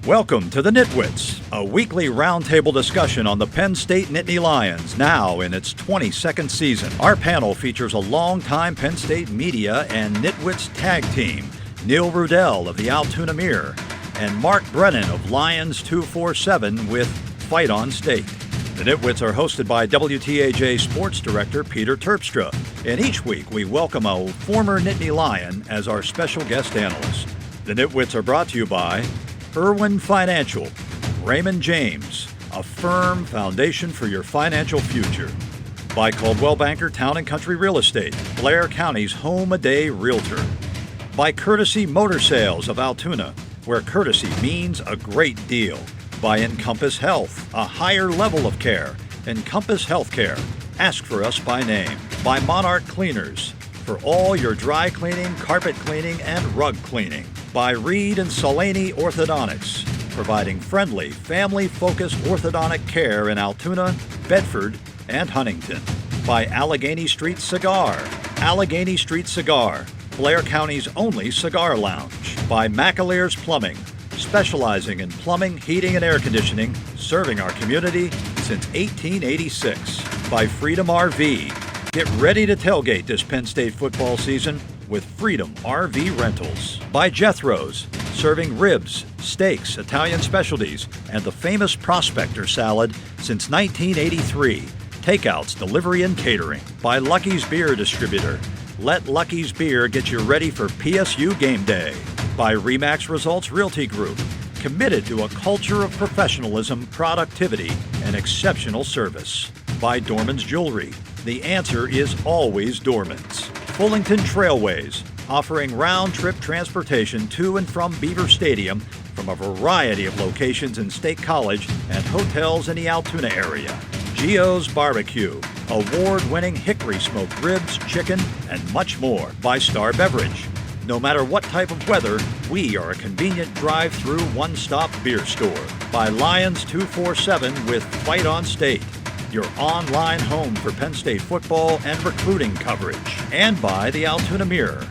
Welcome to the NitWits, a weekly roundtable discussion on the Penn State Nittany Lions, now in its 22nd season. Our panel features a longtime Penn State media and NitWits tag team, Neil Rudell of the Altoona Mirror and Mark Brennan of Lions 247 with Fight on State. The NitWits are hosted by WTAJ Sports Director Peter Terpstra, and each week we welcome a former Nittany Lion as our special guest analyst. The NitWits are brought to you by Irwin Financial, Raymond James, a firm foundation for your financial future. By Coldwell Banker Town & Country Real Estate, Blair County's home-a-day realtor. By Courtesy Motor Sales of Altoona, where courtesy means a great deal. By Encompass Health, a higher level of care. Encompass Healthcare. Ask for us by name. By Monarch Cleaners, for all your dry cleaning, carpet cleaning, and rug cleaning. By Reed and Solani Orthodontics, providing friendly, family-focused orthodontic care in Altoona, Bedford, and Huntington. By Allegheny Street Cigar, Allegheny Street Cigar, Blair County's only cigar lounge. By McAlear's Plumbing, specializing in plumbing, heating, and air conditioning, serving our community since 1886. By Freedom RV, get ready to tailgate this Penn State football season with Freedom RV Rentals. By Jethro's, serving ribs, steaks, Italian specialties, and the famous Prospector salad since 1983. Takeouts, delivery, and catering. By Lucky's Beer Distributor. Let Lucky's Beer get you ready for PSU game day. By Remax Results Realty Group, committed to a culture of professionalism, productivity, and exceptional service. By Dorman's Jewelry, the answer is always Dorman's. Fullington Trailways, offering round-trip transportation to and from Beaver Stadium from a variety of locations in State College and hotels in the Altoona area. Gio's Barbecue, award-winning hickory smoked ribs, chicken, and much more. By Star Beverage. No matter what type of weather, we are a convenient drive-through one-stop beer store. By Lions 247 with Fight on State, your online home for Penn State football and recruiting coverage. And by the Altoona Mirror,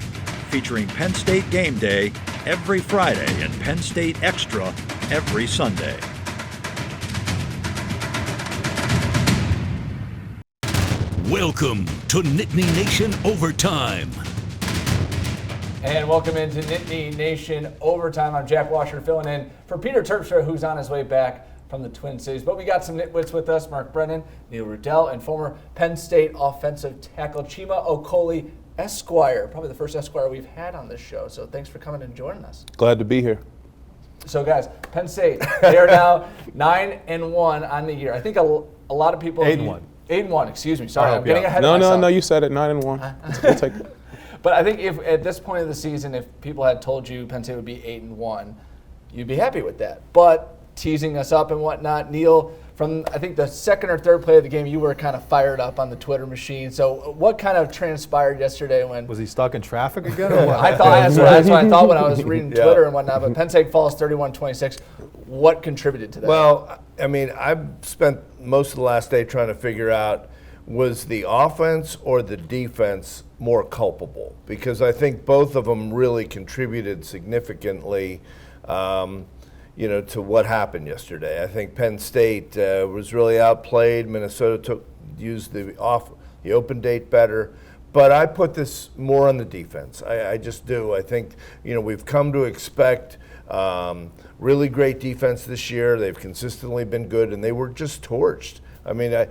featuring Penn State Game Day every Friday and Penn State Extra every Sunday. Welcome to Nittany Nation Overtime. And welcome into Nittany Nation Overtime. I'm Jack Washer filling in for Peter Terpstra, who's on his way back from the Twin Cities. But we got some nitwits with us, Mark Brennan, Neil Rudell, and former Penn State offensive tackle Chima Okoli Esquire, probably the first Esquire we've had on this show. So thanks for coming and joining us. Glad to be here. So guys, Penn State, they are now 9-1 on the year. I think a lot of people... 8-1. 8-1, excuse me. Sorry, I'm getting ahead of myself. No, you said it, 9-1. We'll take it. But I think if at this point of the season, if people had told you Penn State would be 8-1, you'd be happy with that. But teasing us up and whatnot, Neil, from I think the second or third play of the game, you were kind of fired up on the Twitter machine. So what kind of transpired yesterday when... Was he stuck in traffic again or what? That's what I thought when I was reading Twitter and whatnot. But Penn State falls 31-26. What contributed to that? Well, I mean, I've spent most of the last day trying to figure out, was the offense or the defense more culpable? Because I think both of them really contributed significantly, to what happened yesterday. I think Penn State was really outplayed. Minnesota used the open date better. But I put this more on the defense. I just do. I think, we've come to expect really great defense this year. They've consistently been good, and they were just torched. I mean,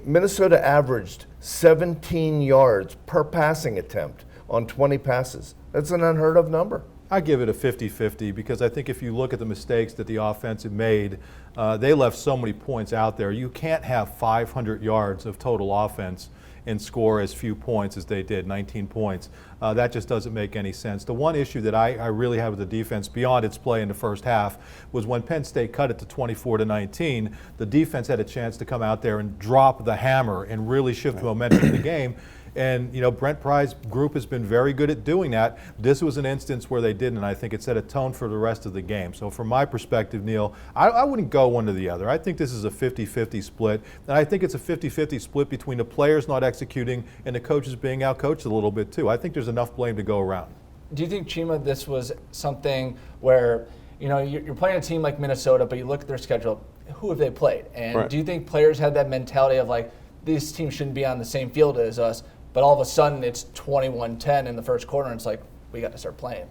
Minnesota averaged 17 yards per passing attempt on 20 passes. That's an unheard of number. I give it a 50-50 because I think if you look at the mistakes that the offense had made, they left so many points out there. You can't have 500 yards of total offense and score as few points as they did, 19 points. That just doesn't make any sense. The one issue that I really have with the defense beyond its play in the first half was when Penn State cut it to 24-19, the defense had a chance to come out there and drop the hammer and really shift momentum in the game. And, Brent Pry's group has been very good at doing that. This was an instance where they didn't, and I think it set a tone for the rest of the game. So from my perspective, Neil, I wouldn't go one to the other. I think this is a 50-50 split, and I think it's a 50-50 split between the players not executing and the coaches being outcoached a little bit too. I think there's enough blame to go around. Do you think, Chima, this was something where, you're playing a team like Minnesota, but you look at their schedule, who have they played? And Right. do you think players have that mentality of like, this team shouldn't be on the same field as us, but all of a sudden it's 21-10 in the first quarter, and it's like, we got to start playing.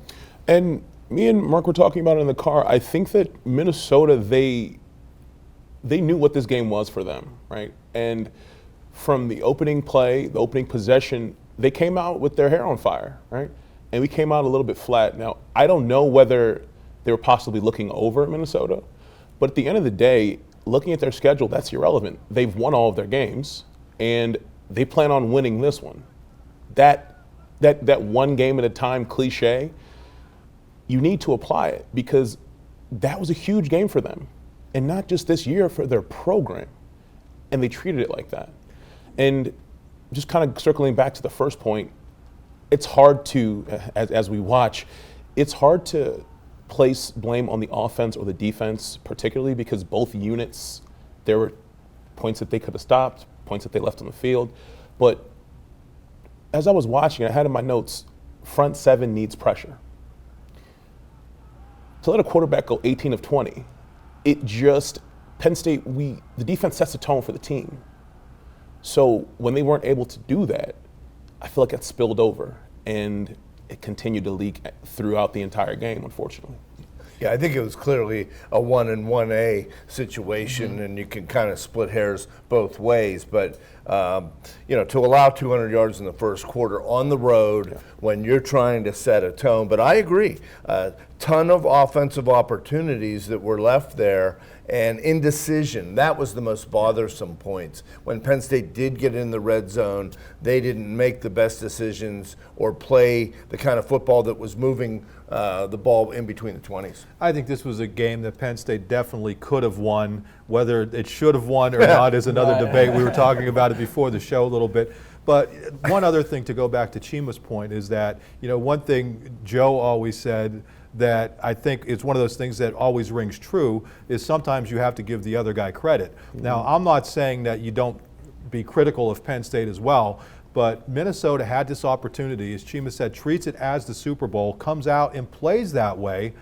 And me and Mark were talking about it in the car. I think that Minnesota, they knew what this game was for them, right? And from the opening play, the opening possession, they came out with their hair on fire, right? And we came out a little bit flat. Now, I don't know whether they were possibly looking over at Minnesota, but at the end of the day, looking at their schedule, that's irrelevant. They've won all of their games, and they plan on winning this one. That one game at a time cliche, you need to apply it because that was a huge game for them. And not just this year, for their program. And they treated it like that. And just kind of circling back to the first point, it's hard to, as we watch, it's hard to place blame on the offense or the defense, particularly because both units, there were points that they could have stopped, points that they left on the field. But as I was watching, I had in my notes, front seven needs pressure. To let a quarterback go 18 of 20, Penn State, the defense sets the tone for the team. So when they weren't able to do that, I feel like it spilled over and it continued to leak throughout the entire game, unfortunately. Yeah, I think it was clearly a 1 and 1A situation, and you can kind of split hairs both ways. But to allow 200 yards in the first quarter on the road when you're trying to set a tone. But I agree, a ton of offensive opportunities that were left there, and indecision. That was the most bothersome points. When Penn State did get in the red zone, they didn't make the best decisions or play the kind of football that was moving the ball in between the 20s. I think this was a game that Penn State definitely could have won. Whether it should have won or not is another debate. We were talking about it before the show a little bit. But one other thing, to go back to Chima's point, is that, one thing Joe always said that I think it's one of those things that always rings true is sometimes you have to give the other guy credit. Mm-hmm. Now, I'm not saying that you don't be critical of Penn State as well, but Minnesota had this opportunity, as Chima said, treats it as the Super Bowl, comes out and plays that way,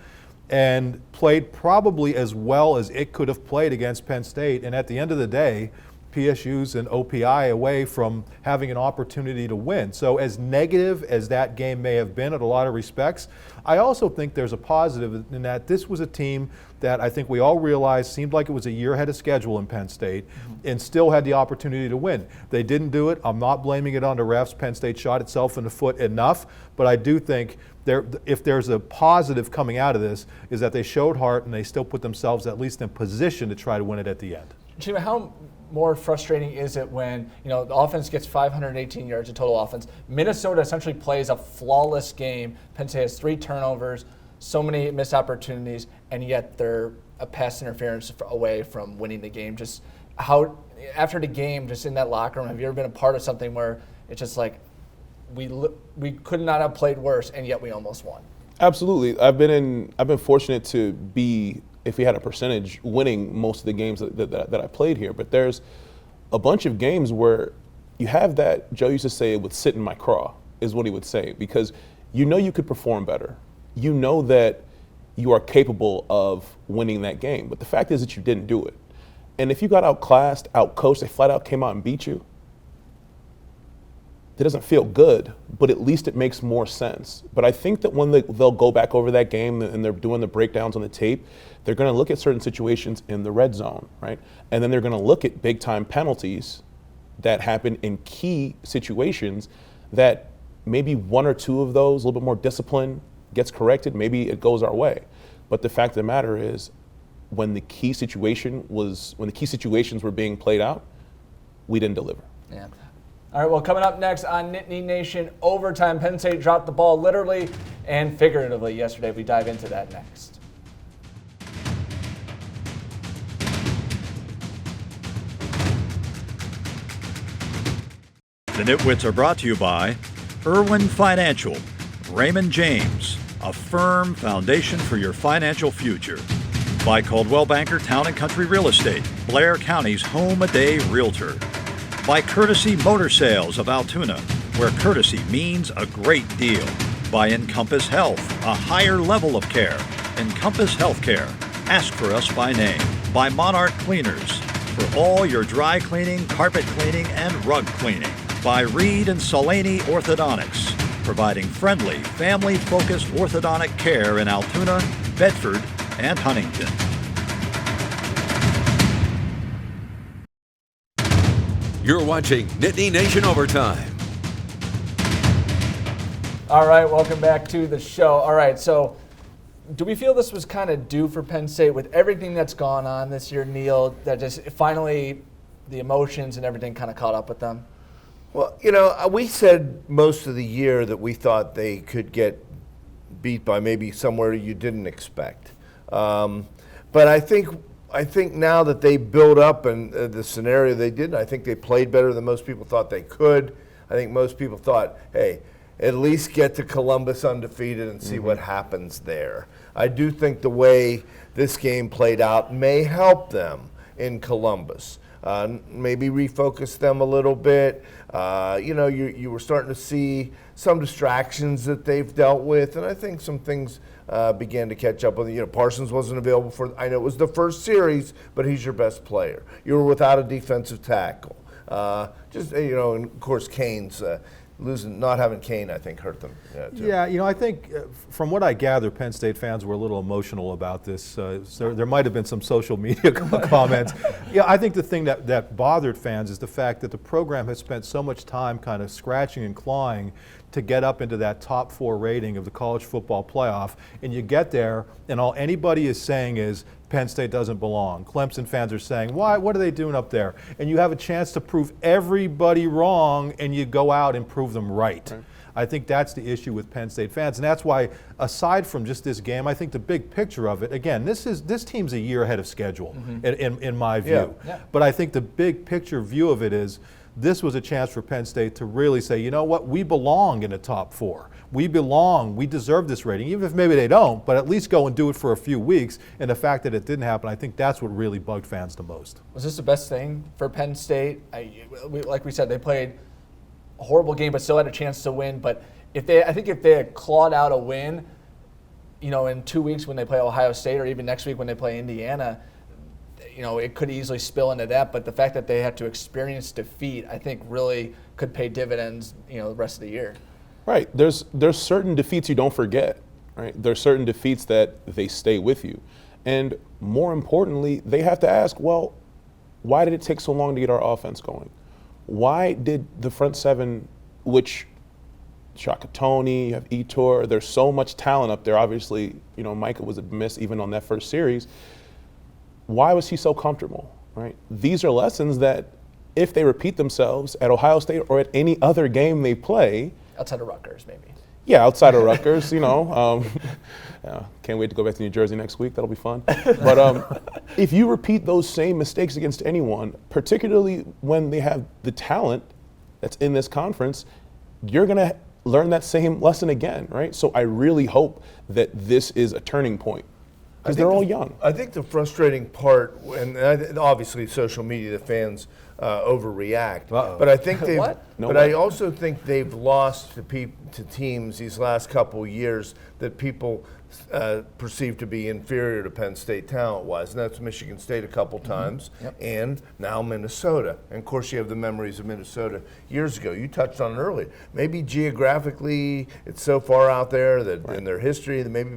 and played probably as well as it could have played against Penn State. And at the end of the day, PSU's an OPI away from having an opportunity to win. So as negative as that game may have been in a lot of respects, I also think there's a positive in that this was a team that I think we all realized seemed like it was a year ahead of schedule in Penn State and still had the opportunity to win. They didn't do it. I'm not blaming it on the refs. Penn State shot itself in the foot enough, but I do think if there's a positive coming out of this is that they showed heart and they still put themselves at least in position to try to win it at the end. Chima, how more frustrating is it when the offense gets 518 yards of total offense? Minnesota essentially plays a flawless game. Penn State has 3 turnovers, so many missed opportunities, and yet they're a pass interference away from winning the game. Just how, after the game, just in that locker room, have you ever been a part of something where it's just like we could not have played worse, and yet we almost won? Absolutely. I've been fortunate to be, if we had a percentage, winning most of the games that I played here. But there's a bunch of games where you have that, Joe used to say it would sit in my craw, is what he would say, because you could perform better. You know that you are capable of winning that game. But the fact is that you didn't do it. And if you got outclassed, outcoached, they flat out came out and beat you, it doesn't feel good, but at least it makes more sense. But I think that when they'll go back over that game and they're doing the breakdowns on the tape, they're going to look at certain situations in the red zone, right? And then they're going to look at big-time penalties that happen in key situations that maybe 1 or 2 of those, a little bit more discipline, gets corrected, maybe it goes our way. But the fact of the matter is, when the key situations were being played out, we didn't deliver. Yeah. All right, well, coming up next on Nittany Nation Overtime, Penn State dropped the ball literally and figuratively yesterday. We dive into that next. The Nitwits are brought to you by Irwin Financial, Raymond James, a firm foundation for your financial future. By Coldwell Banker Town & Country Real Estate, Blair County's home-a-day realtor. By Courtesy Motor Sales of Altoona, where courtesy means a great deal. By Encompass Health, a higher level of care. Encompass Healthcare. Ask for us by name. By Monarch Cleaners. For all your dry cleaning, carpet cleaning, and rug cleaning. By Reed and Solani Orthodontics. Providing friendly, family-focused orthodontic care in Altoona, Bedford, and Huntington. You're watching Nittany Nation Overtime. All right, welcome back to the show. All right, so do we feel this was kind of due for Penn State with everything that's gone on this year, Neil, that just finally the emotions and everything kind of caught up with them? Well, we said most of the year that we thought they could get beat by maybe somewhere you didn't expect. But I think now that they built up and the scenario they did, I think they played better than most people thought they could. I think most people thought, hey, at least get to Columbus undefeated and see what happens there. I do think the way this game played out may help them in Columbus. Maybe refocus them a little bit. You were starting to see some distractions that they've dealt with, and I think some things began to catch up with. Parsons wasn't available I know it was the first series, but he's your best player. You were without a defensive tackle. And of course, Kane's not having Kane, I think, hurt them. Too. Yeah, I think from what I gather, Penn State fans were a little emotional about this. So there might have been some social media comments. Yeah, I think the thing that bothered fans is the fact that the program has spent so much time kind of scratching and clawing to get up into that top 4 rating of the college football playoff, and you get there, and all anybody is saying is Penn State doesn't belong. Clemson fans are saying, why? What are they doing up there? And you have a chance to prove everybody wrong, and you go out and prove them right. I think that's the issue with Penn State fans, and that's why, aside from just this game, I think the big picture of it, again, this team's a year ahead of schedule, in my view. Yeah. But I think the big picture view of it is this was a chance for Penn State to really say, you know what, we belong in the top 4. We belong, we deserve this rating, even if maybe they don't, but at least go and do it for a few weeks. And the fact that it didn't happen, I think that's what really bugged fans the most. Was this the best thing for Penn State? Like we said, they played a horrible game, but still had a chance to win. But I think if they had clawed out a win, in 2 weeks when they play Ohio State, or even next week when they play Indiana, it could easily spill into that. But the fact that they had to experience defeat, I think, really could pay dividends, the rest of the year. Right. There's certain defeats you don't forget. Right. There's certain defeats that they stay with you, and more importantly, they have to ask, well, why did it take so long to get our offense going? Why did the front 7, which Shaka Toney, you have Etor, there's so much talent up there. Obviously, Micah was a miss even on that first series. Why was he so comfortable? Right. These are lessons that, if they repeat themselves at Ohio State or at any other game they play. Outside of Rutgers, maybe. Yeah, outside of Rutgers, can't wait to go back to New Jersey next week. That'll be fun. But if you repeat those same mistakes against anyone, particularly when they have the talent that's in this conference, you're going to learn that same lesson again, right? So I really hope that this is a turning point, because they're all young. I think the frustrating part, and obviously social media, the fans overreact. But I think they've. I also think they've lost to teams these last couple of years that people perceive to be inferior to Penn State talent-wise, and that's Michigan State a couple times, and now Minnesota. And of course, you have the memories of Minnesota years ago. You touched on it earlier. Maybe geographically, it's so far out there that in their history that maybe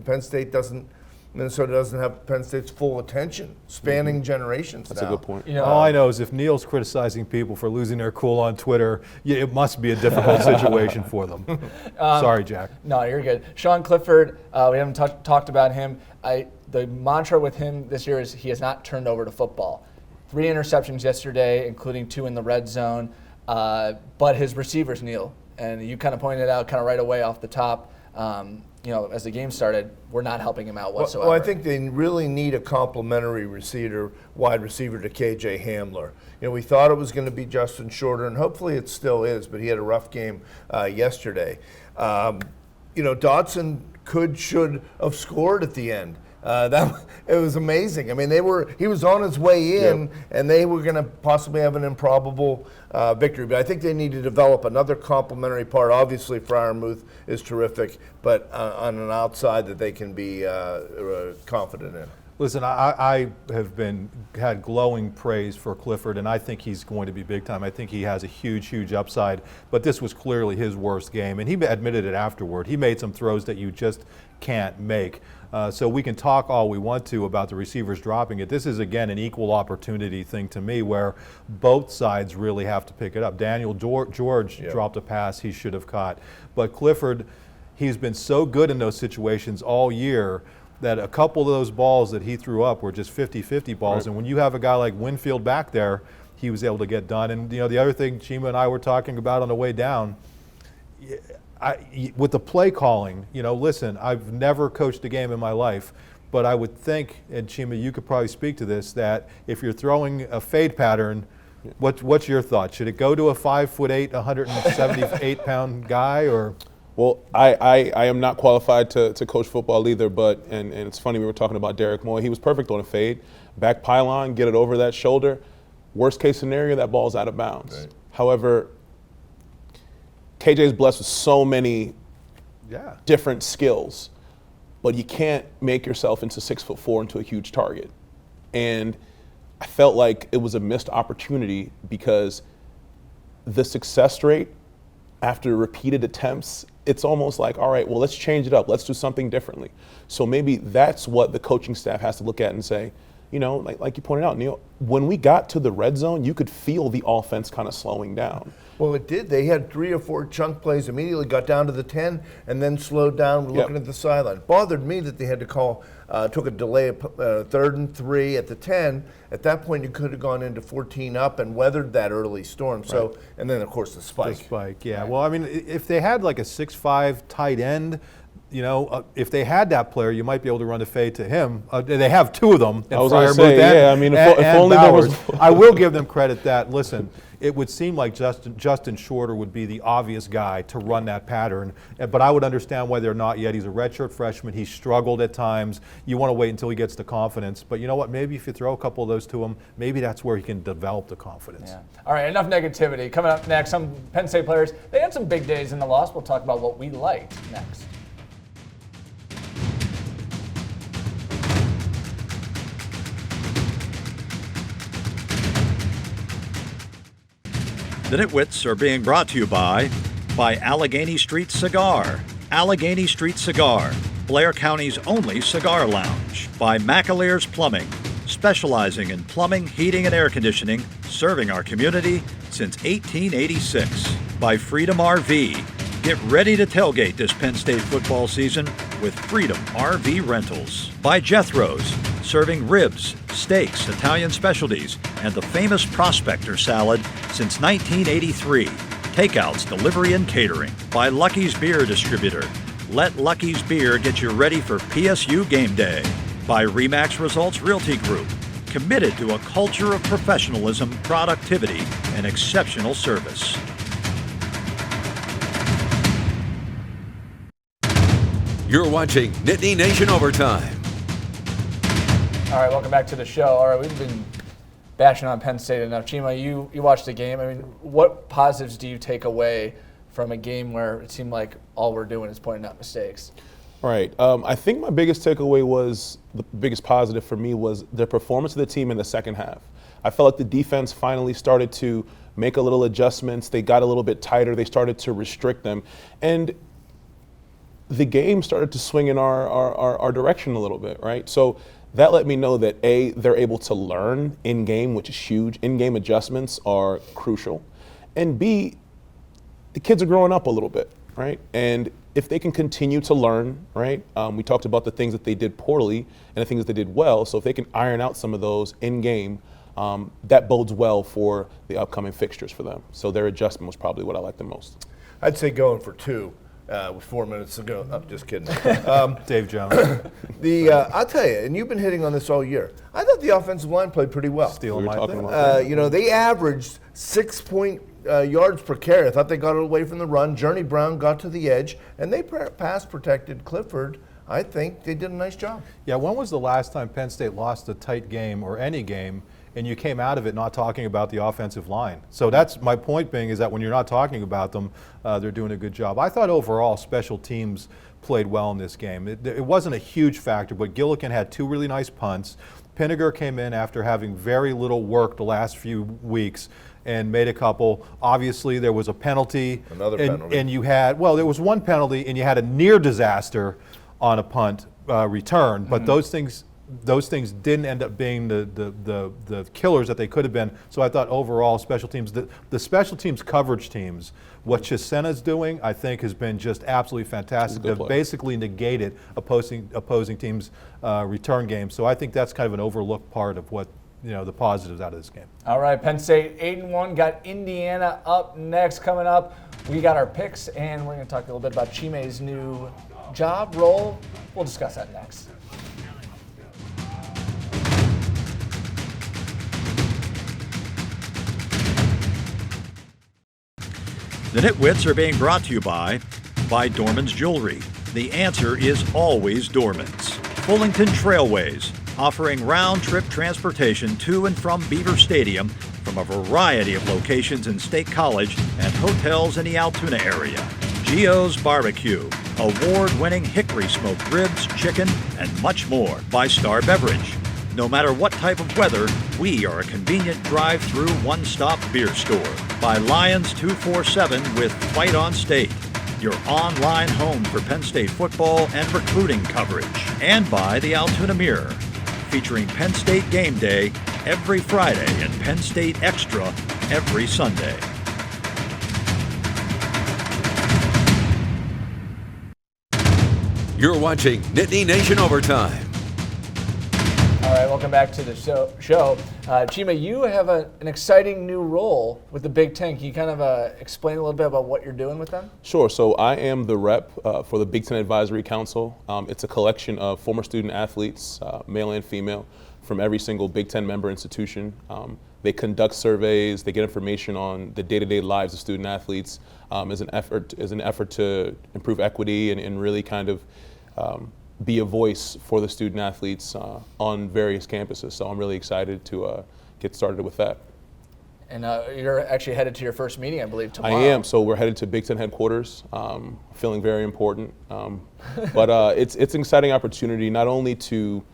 Minnesota doesn't have Penn State's full attention, spanning generations. That's a good point. All I know is if Neil's criticizing people for losing their cool on Twitter, it must be a difficult situation for them. Sorry, Jack. No, you're good. Sean Clifford, we haven't talked about him. The mantra with him this year is he has not turned over the football. 3 interceptions yesterday, including 2 in the red zone. But his receivers, Neil, and you kind of pointed out kind of right away off the top, as the game started, we're not helping him out whatsoever. Well, I think they really need a complementary wide receiver to KJ Hamler. We thought it was going to be Justin Shorter, and hopefully it still is, but he had a rough game yesterday. Dotson should have scored at the end. It was amazing. I mean, he was on his way in, and they were going to possibly have an improbable victory. But I think they need to develop another complementary part. Obviously, Freiermuth is terrific, but on an outside that they can be confident in. Listen, I have had glowing praise for Clifford, and I think he's going to be big time. I think he has a huge, huge upside, but this was clearly his worst game, and he admitted it afterward. He made some throws that you just can't make. So we can talk all we want to about the receivers dropping it. This is, again, an equal opportunity thing to me where both sides really have to pick it up. Daniel George dropped a pass he should have caught, but Clifford, he's been so good in those situations all year that a couple of those balls that he threw up were just 50-50 balls. Right. And when you have a guy like Winfield back there, he was able to get done. And, the other thing Chima and I were talking about on the way down, with the play calling, listen, I've never coached a game in my life, but I would think, and Chima, you could probably speak to this, that if you're throwing a fade pattern, what's your thought? Should it go to a 5'8", 178-pound guy, or? Well, I am not qualified to coach football either, but and it's funny, we were talking about Derek Moy. He was perfect on a fade. Back pylon, get it over that shoulder. Worst case scenario, that ball's out of bounds. Right. However, KJ's blessed with so many different skills, but you can't make yourself into 6'4" into a huge target. And I felt like it was a missed opportunity because the success rate after repeated attempts, it's almost like, all right, well, let's change it up. Let's do something differently. So maybe that's what the coaching staff has to look at and say, like you pointed out, Neil, when we got to the red zone, you could feel the offense kind of slowing down. Well, it did. They had 3 or 4 chunk plays, immediately got down to the 10, and then slowed down looking at the sideline. Bothered me that they had to call, took a delay of 3rd and 3 at the 10. At that point, you could have gone into 14 up and weathered that early storm. Right. So, and then, of course, the spike. The spike, yeah. Right. Well, I mean, if they had like a 6'5" tight end, if they had that player, you might be able to run a fade to him. They have 2 of them. I was going to say, if only Bowers. there was. I will give them credit that, listen, it would seem like Justin Shorter would be the obvious guy to run that pattern, but I would understand why they're not yet. He's a redshirt freshman. He struggled at times. You want to wait until he gets the confidence. But you know what? Maybe if you throw a couple of those to him, maybe that's where he can develop the confidence. Yeah. All right, enough negativity. Coming up next, some Penn State players, they had some big days in the loss. We'll talk about what we liked next. The NitWits are being brought to you by Allegheny Street Cigar. Allegheny Street Cigar, Blair County's only cigar lounge. By McAleer's Plumbing, specializing in plumbing, heating, and air conditioning, serving our community since 1886. By Freedom RV. Get ready to tailgate this Penn State football season with Freedom RV Rentals. By Jethro's, serving ribs, steaks, Italian specialties, and the famous Prospector salad since 1983. Takeouts, delivery, and catering. By Lucky's Beer Distributor. Let Lucky's Beer get you ready for PSU game day. By Remax Results Realty Group. Committed to a culture of professionalism, productivity, and exceptional service. You're watching Nittany Nation Overtime. All right, welcome back to the show. All right, we've been bashing on Penn State enough. Chima, you watched the game. I mean, what positives do you take away from a game where it seemed like all we're doing is pointing out mistakes? Right. I think my biggest takeaway was, the biggest positive for me was the performance of the team in the second half. I felt like the defense finally started to make a little adjustments. They got a little bit tighter. They started to restrict them. And the game started to swing in our direction a little bit, right? So that let me know that A, they're able to learn in-game, which is huge. In-game adjustments are crucial. And B, the kids are growing up a little bit, right? And if they can continue to learn, right? We talked about the things that they did poorly and the things that they did well. So if they can iron out some of those in-game, that bodes well for the upcoming fixtures for them. So their adjustment was probably what I liked the most. I'd say going for 2. With 4 minutes to go. I'm just kidding. Dave Jones. I'll tell you, and you've been hitting on this all year. I thought the offensive line played pretty well. Stealing my thing. They averaged 6 yards per carry. I thought they got away from the run. Journey Brown got to the edge, and they pass protected Clifford. I think they did a nice job. Yeah, when was the last time Penn State lost a tight game or any game and you came out of it not talking about the offensive line? So that's my point being, is that when you're not talking about them, they're doing a good job. I thought overall special teams played well in this game. It wasn't a huge factor, but Gillikin had 2 really nice punts. Pinniger came in after having very little work the last few weeks and made a couple. Obviously, there was a penalty. Another penalty. And you had, well, there was one penalty, and you had a near disaster on a punt return. But those things didn't end up being the killers that they could have been. So I thought overall special teams, the special teams coverage teams, what Chisena's doing, I think has been just absolutely fantastic. They've basically negated opposing teams' return games. So I think that's kind of an overlooked part of what, the positives out of this game. All right, Penn State 8-1, got Indiana up next. Coming up, we got our picks, and we're going to talk a little bit about Chime's new job role. We'll discuss that next. The Nitwits are being brought to you by Dorman's Jewelry. The answer is always Dorman's. Fullington Trailways, offering round-trip transportation to and from Beaver Stadium from a variety of locations in State College and hotels in the Altoona area. Gio's Barbecue, award-winning hickory smoked ribs, chicken, and much more. By Star Beverage. No matter what type of weather, we are a convenient drive-through one-stop beer store. By Lions 247 with Fight on State, your online home for Penn State football and recruiting coverage. And by the Altoona Mirror, featuring Penn State Game Day every Friday and Penn State Extra every Sunday. You're watching Nittany Nation Overtime. All right, welcome back to the show. Chima, you have an exciting new role with the Big Ten. Can you kind of explain a little bit about what you're doing with them? Sure. So I am the rep for the Big Ten Advisory Council. It's a collection of former student athletes, male and female, from every single Big Ten member institution. They conduct surveys. They get information on the day-to-day lives of student athletes as an effort to improve equity and really kind of be a voice for the student athletes on various campuses. So I'm really excited to get started with that. And you're actually headed to your first meeting, I believe, tomorrow. I am. So we're headed to Big Ten headquarters. Feeling very important. But it's an exciting opportunity not only to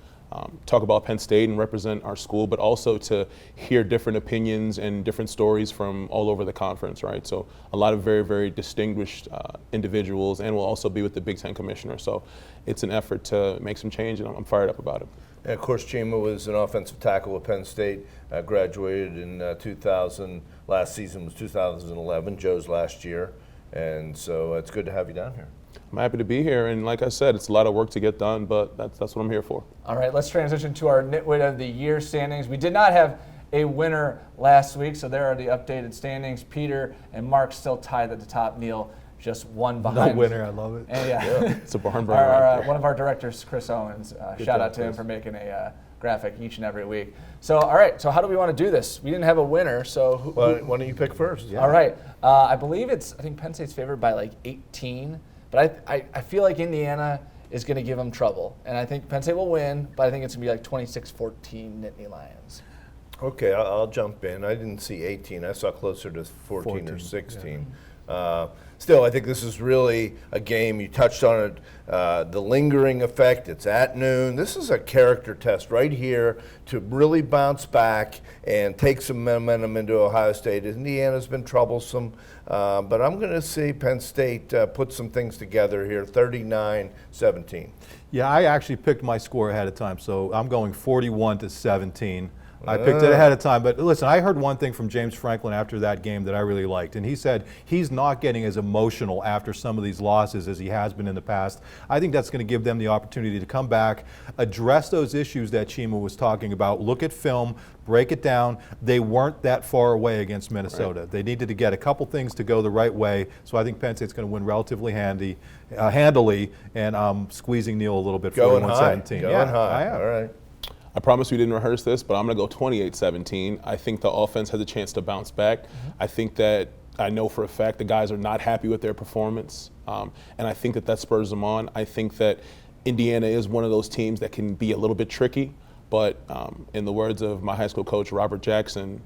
talk about Penn State and represent our school, but also to hear different opinions and different stories from all over the conference, right? So a lot of very, very distinguished individuals, and we'll also be with the Big Ten commissioner. So it's an effort to make some change, and I'm fired up about it. And of course, Chima was an offensive tackle at Penn State, graduated in 2000. Last season was 2011, Joe's last year. And so it's good to have you down here. I'm happy to be here, and like I said, it's a lot of work to get done, but that's what I'm here for. All right, let's transition to our Nitwit of the Year standings. We did not have a winner last week, so there are the updated standings. Peter and Mark still tied at the top. Neil just one behind. No winner, I love it. And yeah. It's a barn burner. One of our directors, Chris Owens, shout out to him Chris. for making a graphic each and every week. So, all right, so how do we want to do this? We didn't have a winner, so Why don't you pick first? Yeah. All right, I believe I think Penn State's favored by like 18. But I feel like Indiana is going to give them trouble. And I think Penn State will win, but I think it's going to be like 26-14 Nittany Lions. Okay, I'll jump in. I didn't see 18. I saw closer to 14 or 16. Yeah. Still, I think this is really a game. You touched on it, the lingering effect. It's at noon. This is a character test right here to really bounce back and take some momentum into Ohio State. Indiana's been troublesome, but I'm going to see Penn State put some things together here, 39-17. Yeah, I actually picked my score ahead of time, so I'm going 41-17. I picked it ahead of time, but listen, I heard one thing from James Franklin after that game that I really liked, and he said he's not getting as emotional after some of these losses as he has been in the past. I think that's going to give them the opportunity to come back, address those issues that Chima was talking about, look at film, break it down. They weren't that far away against Minnesota. Right. They needed to get a couple things to go the right way, so I think Penn State's going to win relatively handily, and I'm squeezing Neil a little bit, 41-17. Going high. All right. I promise we didn't rehearse this, but I'm going to go 28-17. I think the offense has a chance to bounce back. I think that I know for a fact the guys are not happy with their performance, and I think that spurs them on. I think that Indiana is one of those teams that can be a little bit tricky, but in the words of my high school coach, Robert Jackson,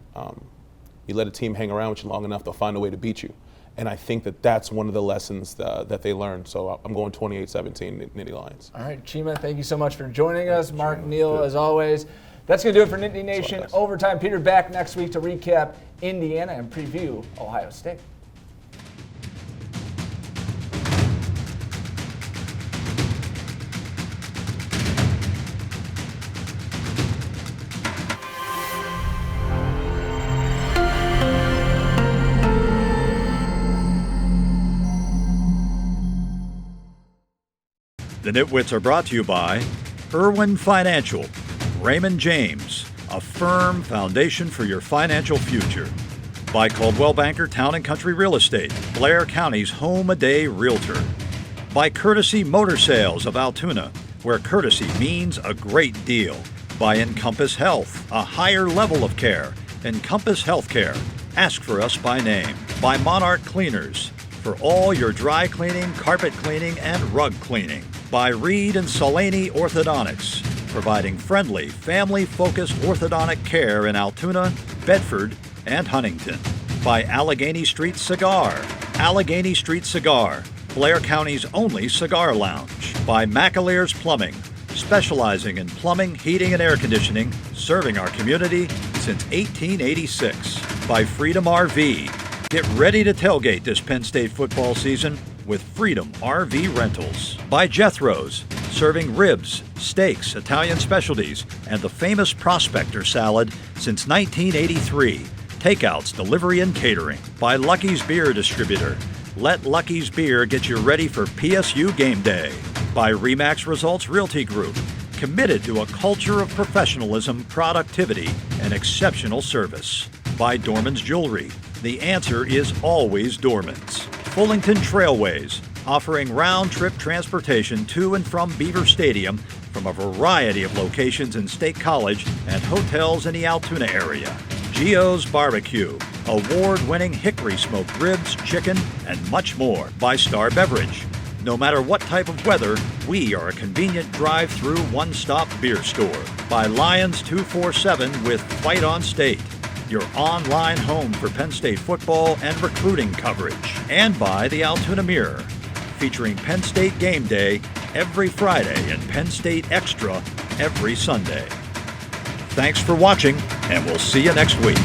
you let a team hang around with you long enough, they'll find a way to beat you. And I think that that's one of the lessons that they learned. So I'm going 28-17 Nittany Lions. All right, Chima, thank you so much for joining us. Mark, Neil, as always. That's going to do it for Nittany Nation Overtime. Peter back next week to recap Indiana and preview Ohio State. The Nitwits are brought to you by Irwin Financial, Raymond James, a firm foundation for your financial future. By Coldwell Banker Town & Country Real Estate, Blair County's home-a-day realtor. By Courtesy Motor Sales of Altoona, where courtesy means a great deal. By Encompass Health, a higher level of care. Encompass Healthcare. Ask for us by name. By Monarch Cleaners, for all your dry cleaning, carpet cleaning, and rug cleaning. By Reed and Solani Orthodontics, providing friendly, family-focused orthodontic care in Altoona, Bedford, and Huntington. By Allegheny Street Cigar, Allegheny Street Cigar, Blair County's only cigar lounge. By McAlear's Plumbing, specializing in plumbing, heating, and air conditioning, serving our community since 1886. By Freedom RV, get ready to tailgate this Penn State football season with Freedom RV Rentals. By Jethro's, serving ribs, steaks, Italian specialties, and the famous Prospector salad since 1983. Takeouts, delivery, and catering. By Lucky's Beer Distributor. Let Lucky's Beer get you ready for PSU game day. By Remax Results Realty Group, committed to a culture of professionalism, productivity, and exceptional service. By Dorman's Jewelry, the answer is always Dorman's. Fullington Trailways, offering round-trip transportation to and from Beaver Stadium from a variety of locations in State College and hotels in the Altoona area. Gio's Barbecue, award-winning hickory smoked ribs, chicken, and much more. By Star Beverage. No matter what type of weather, we are a convenient drive-through one-stop beer store. By Lions 247 with Fight on State, your online home for Penn State football and recruiting coverage. And by the Altoona Mirror, featuring Penn State Game Day every Friday and Penn State Extra every Sunday. Thanks for watching, and we'll see you next week.